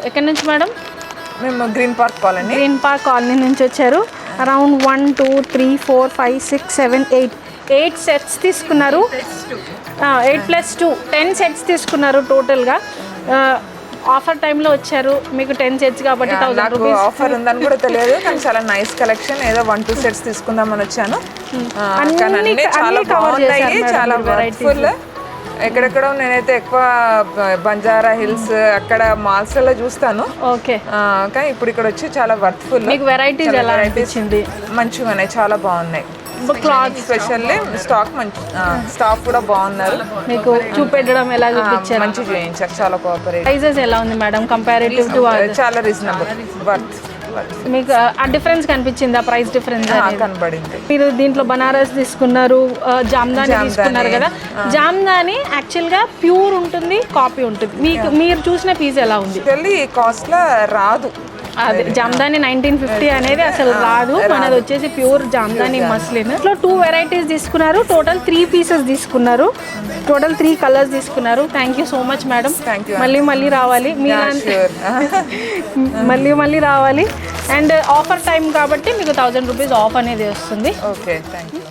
ఎక్కడి నుంచి మేడం? మేము గ్రీన్ పార్క్ కాలనీ నుంచి వచ్చారు. అరౌండ్ 1 2 3 4 5 6 7 8 సెట్స్ తీసుకున్నారు. 8+2 10 సెట్స్ తీసుకున్నారు టోటల్గా. ఆఫర్ టైంలో వచ్చారు, మీకు 10 సెట్స్ కాబట్టి 1000 రూపీస్ ఆఫర్ ఉందని కూడా తెలియదు, కానీ చాలా నైస్ కలెక్షన్. ఏదో 1-2 సెట్స్ తీసుకుందామని వచ్చాను. చాలా బాగున్నాయి, చాలా వర్త్ఫుల్. ఎక్కడెక్కడ నేనైతే ఎక్కువ బంజారా హిల్స్ అక్కడ మాల్స్లలో చూస్తాను. ఓకే, కానీ ఇప్పుడు ఇక్కడ వచ్చి చాలా వర్త్ఫుల్. మీకు వెరైటీస్ ఎలా అనిపించింది? మంచిగా ఉన్నాయి, చాలా బాగున్నాయి. క్లాత్ స్పెషల్లీ స్టాఫ్ కూడా బాగున్నారు. మీకు చూపెట్టడం ఎలా చూపించారు? మంచి చూపించారు, చాలా కోఆపరేట్. ప్రైజెస్ ఎలా ఉంది మేడం కంపారిటివ్ టు? చాలా రీజనబుల్, వర్త్. మీకు ఆ డిఫరెన్స్ కనిపించిందా? ప్రైస్ డిఫరెన్స్ కనబడింది. మీరు దీంట్లో బనారస్ తీసుకున్నారు, జామ్దాని తీసుకున్నారు కదా. జామ్దాని యాక్చువల్గా ప్యూర్ ఉంటుంది, కాపీ ఉంటుంది. మీరు చూసిన పీస్ ఎలా ఉంది? కాస్ట్ లో రాదు. అదే జామ్దాని 1950 అనేది అసలు రాదు. మనది వచ్చేసి ప్యూర్ జామ్దాని మస్లిన్. ఇట్లా 2 వెరైటీస్ తీసుకున్నారు. టోటల్ 3 పీసెస్ తీసుకున్నారు. టోటల్ 3 కలర్స్ తీసుకున్నారు. Thank you so much madam. మళ్ళీ రావాలి మీరు, మళ్ళీ రావాలి. అండ్ ఆఫర్ టైం కాబట్టి మీకు 1000 రూపీస్ ఆఫ్ అనేది వస్తుంది. Okay, thank you.